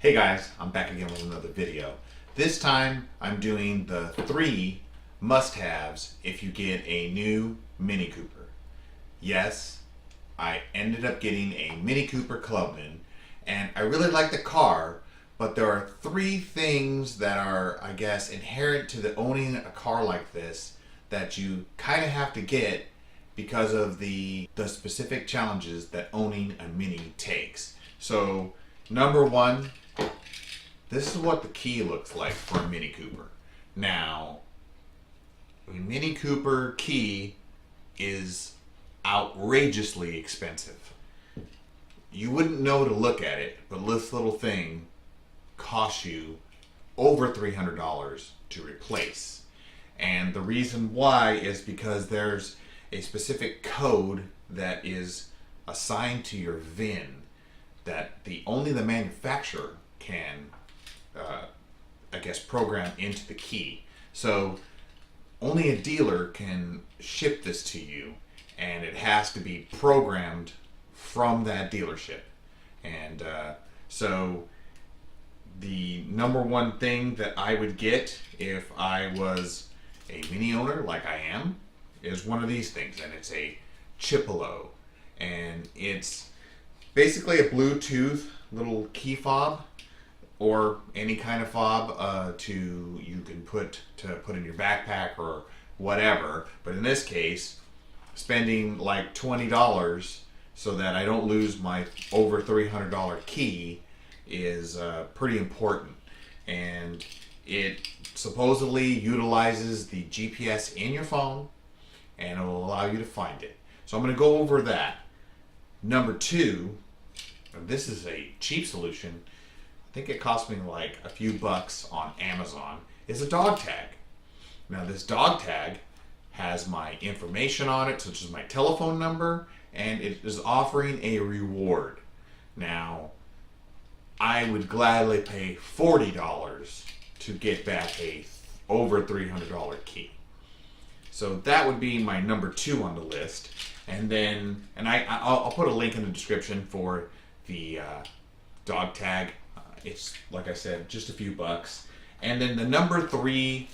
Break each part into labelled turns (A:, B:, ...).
A: Hey guys, I'm back again with another video. This time I'm doing the 3 must-haves if you get a new Mini Cooper. Yes, I ended up getting a Mini Cooper Clubman and I really like the car, but there are 3 things that are, I guess, inherent to the owning a car like this that you kind of have to get because of the specific challenges that owning a Mini takes. So, number 1, this is what the key looks like for a Mini Cooper. Now, a Mini Cooper key is outrageously expensive. You wouldn't know to look at it, but this little thing costs you over $300 to replace. And the reason why is because there's a specific code that is assigned to your VIN that only the manufacturer can I guess program into the key. So only a dealer can ship this to you, and it has to be programmed from that dealership. And so the number 1 thing that I would get if I was a Mini owner like I am is one of these things, and it's a Chipolo, and it's basically a Bluetooth little key fob, or any kind of fob you can put in your backpack or whatever. But in this case, spending like $20 so that I don't lose my over $300 key is pretty important. And it supposedly utilizes the GPS in your phone, and it will allow you to find it. So I'm going to go over that. Number 2, and this is a cheap solution, I think it cost me like a few bucks on Amazon, is a dog tag. Now this dog tag has my information on it, such as my telephone number, and it is offering a reward. Now, I would gladly pay $40 to get back a over $300 key. So that would be my number 2 on the list. And then, I'll put a link in the description for the dog tag. It's, like I said, just a few bucks. And then the number 3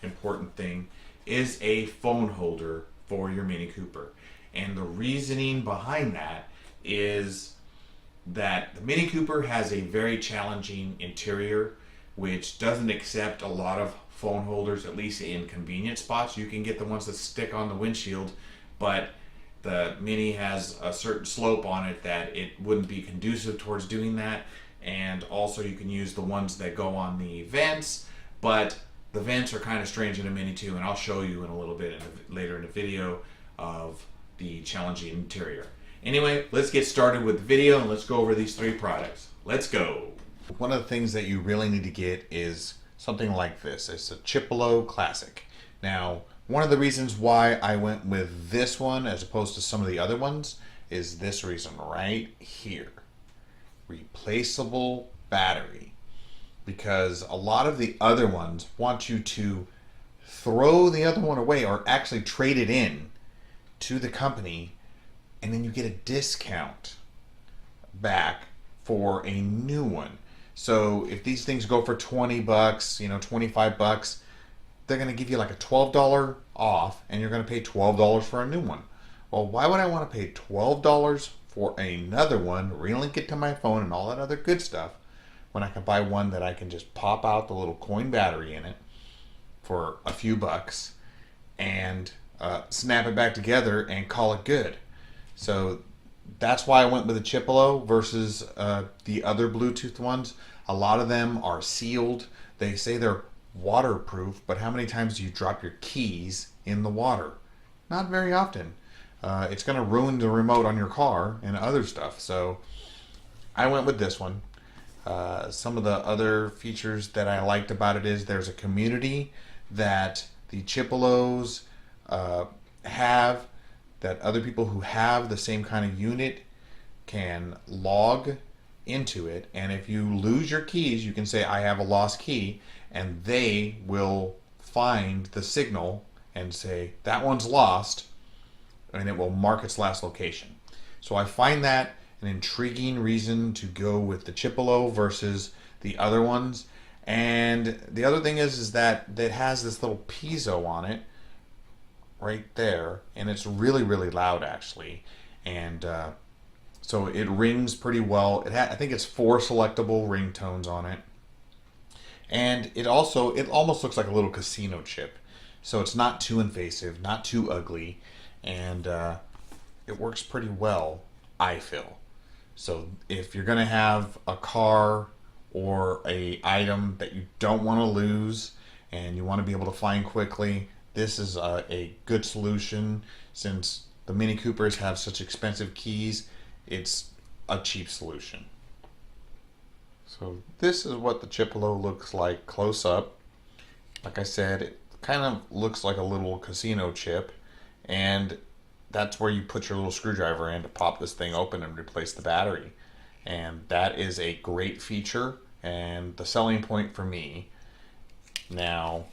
A: important thing is a phone holder for your Mini Cooper. And the reasoning behind that is that the Mini Cooper has a very challenging interior, which doesn't accept a lot of phone holders, at least in convenient spots. You can get the ones that stick on the windshield, but the Mini has a certain slope on it that it wouldn't be conducive towards doing that. And also you can use the ones that go on the vents, but the vents are kind of strange in a Mini too, and I'll show you in a little bit later in the video of the challenging interior. Anyway, let's get started with the video and let's go over these 3 products. Let's go. One of the things that you really need to get is something like this. It's a Chipolo Classic. Now, one of the reasons why I went with this one as opposed to some of the other ones is this reason right here. Replaceable battery. Because a lot of the other ones want you to throw the other one away or actually trade it in to the company, and then you get a discount back for a new one. So if these things go for 20 bucks, 25 bucks, they're going to give you like a $12 off, and you're going to pay $12 for a new one. Well, why would I want to pay $12 for another one, relink it to my phone and all that other good stuff, when I can buy one that I can just pop out the little coin battery in it for a few bucks and snap it back together and call it good? So that's why I went with the Chipolo versus the other Bluetooth ones. A lot of them are sealed. They say they're waterproof, but how many times do you drop your keys in the water? Not very often. It's going to ruin the remote on your car and other stuff. So I went with this one. Some of the other features that I liked about it is there's a community that the Chipolos have, that other people who have the same kind of unit can log into it. And if you lose your keys, you can say, I have a lost key, and they will find the signal and say, that one's lost, and it will mark its last location. So I find that an intriguing reason to go with the Chipolo versus the other ones. And the other thing is that it has this little piezo on it right there, and it's really really loud actually, and so it rings pretty well. I think it's 4 selectable ringtones on it, and it almost looks like a little casino chip, so it's not too invasive, not too ugly, and it works pretty well, I feel. So if you're gonna have a car or a item that you don't want to lose and you want to be able to find quickly, this is a good solution. Since the Mini Coopers have such expensive keys, it's a cheap solution. So this is what the Chipolo looks like close up. Like I said, it kind of looks like a little casino chip, and that's where you put your little screwdriver in to pop this thing open and replace the battery. And that is a great feature and the selling point for me. Now,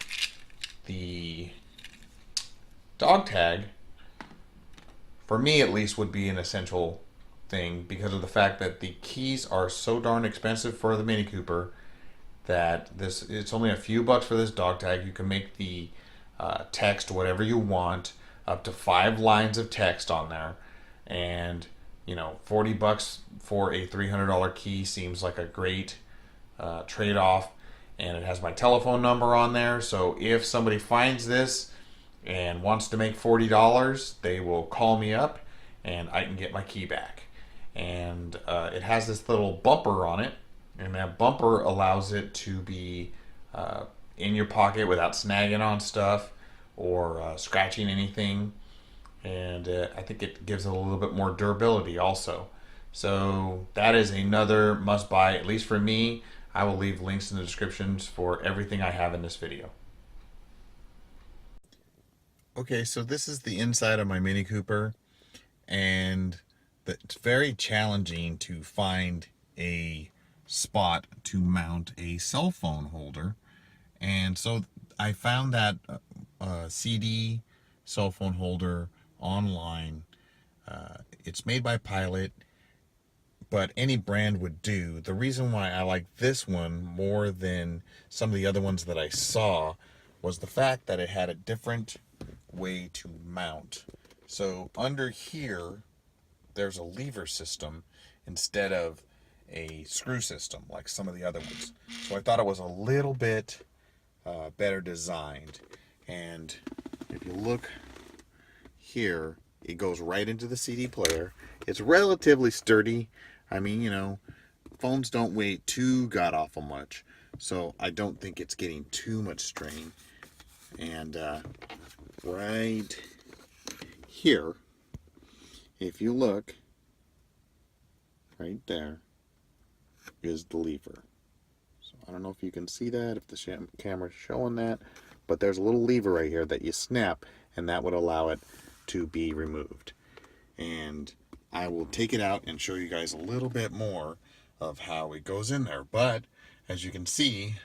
A: the dog tag, for me at least, would be an essential thing because of the fact that the keys are so darn expensive for the Mini Cooper that it's only a few bucks for this dog tag. You can make the text whatever you want, up to 5 lines of text on there, and 40 bucks for a $300 key seems like a great trade-off. And it has my telephone number on there, so if somebody finds this and wants to make $40, they will call me up and I can get my key back. And it has this little bumper on it, and that bumper allows it to be in your pocket without snagging on stuff or scratching anything. And I think it gives it a little bit more durability also. So that is another must buy, at least for me. I will leave links in the descriptions for everything I have in this video. Okay, so this is the inside of my Mini Cooper, and it's very challenging to find a spot to mount a cell phone holder. And so I found that CD cell phone holder online. It's made by Pilot, but any brand would do. The reason why I like this one more than some of the other ones that I saw was the fact that it had a different way to mount. So under here, there's a lever system instead of a screw system like some of the other ones. So I thought it was a little bit better designed. And if you look here, it goes right into the CD player. It's relatively sturdy. I mean, phones don't weigh too god-awful much, so I don't think it's getting too much strain. And right here, if you look, right there is the lever. So I don't know if you can see that, if the camera's showing that, but there's a little lever right here that you snap, and that would allow it to be removed. And I will take it out and show you guys a little bit more of how it goes in there. But as you can see,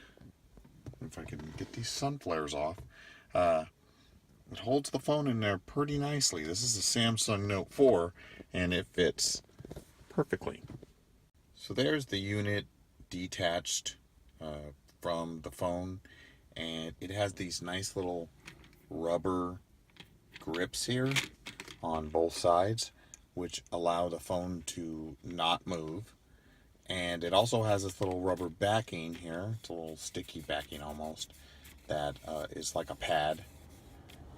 A: if I can get these sun flares off, it holds the phone in there pretty nicely. This is a Samsung Note 4, and it fits perfectly. So there's the unit detached from the phone, and it has these nice little rubber grips here on both sides, which allow the phone to not move. And it also has this little rubber backing here. It's a little sticky backing almost, that is like a pad.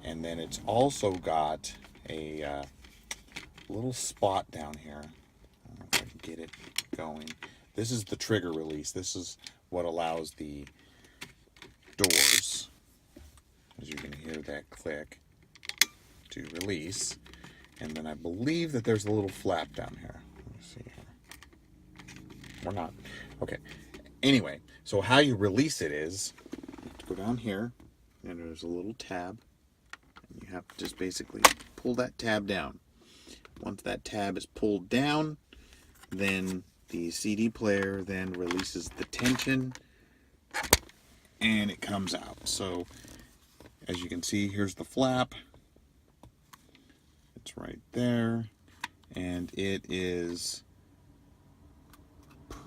A: And then it's also got a little spot down here. I don't know if I can get it going. This is the trigger release. This is what allows the doors, as you can hear that click, to release. And then I believe that there's a little flap down here. Let me see here. Or not. Okay. Anyway, so how you release it is, you have to go down here, and there's a little tab. And you have to just basically pull that tab down. Once that tab is pulled down, then the CD player then releases the tension, and it comes out. So, as you can see, here's the flap. It's right there, and it is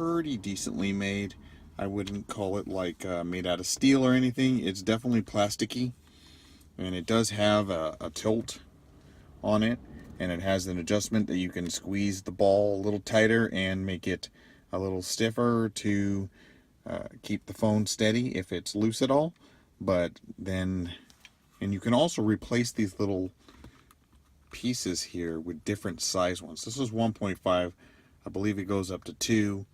B: pretty decently made. I wouldn't call it like made out of steel or anything. It's definitely plasticky, and it does have a tilt on it, and it has an adjustment that you can squeeze the ball a little tighter and make it a little stiffer to keep the phone steady if it's loose at all. But then, and you can also replace these little pieces here with different size ones. This is 1.5. I believe it goes up to 2.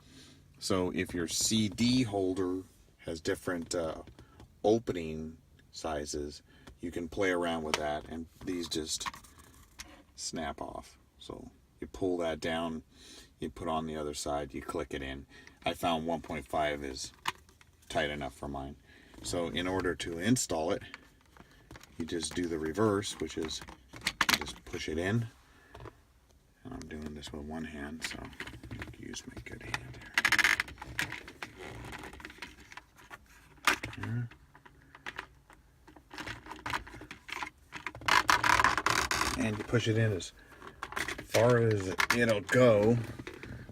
B: So if your CD holder has different opening sizes, you can play around with that, and these just snap off. So you pull that down, you put on the other side, you click it in. I found 1.5 is tight enough for mine. So in order to install it, you just do the reverse, which is you just push it in. And I'm doing this with one hand, so use my good hand here. And you push it in as far as it'll go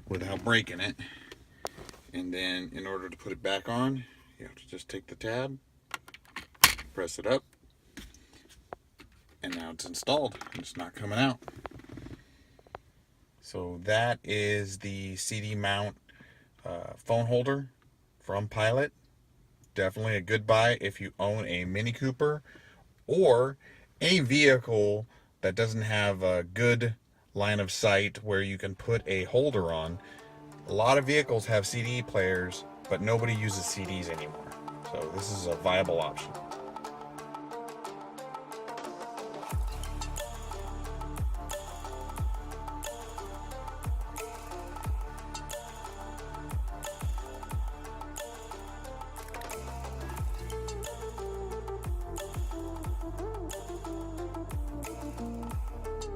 B: without breaking it. And then in order to put it back on, you have to just take the tab, press it up, and now it's installed. It's not coming out. So that is the CD mount phone holder from Pilot. Definitely a good buy if you own a Mini Cooper or a vehicle that doesn't have a good line of sight where you can put a holder on. A lot of vehicles have CD players, but nobody uses CDs anymore. So this is a viable option.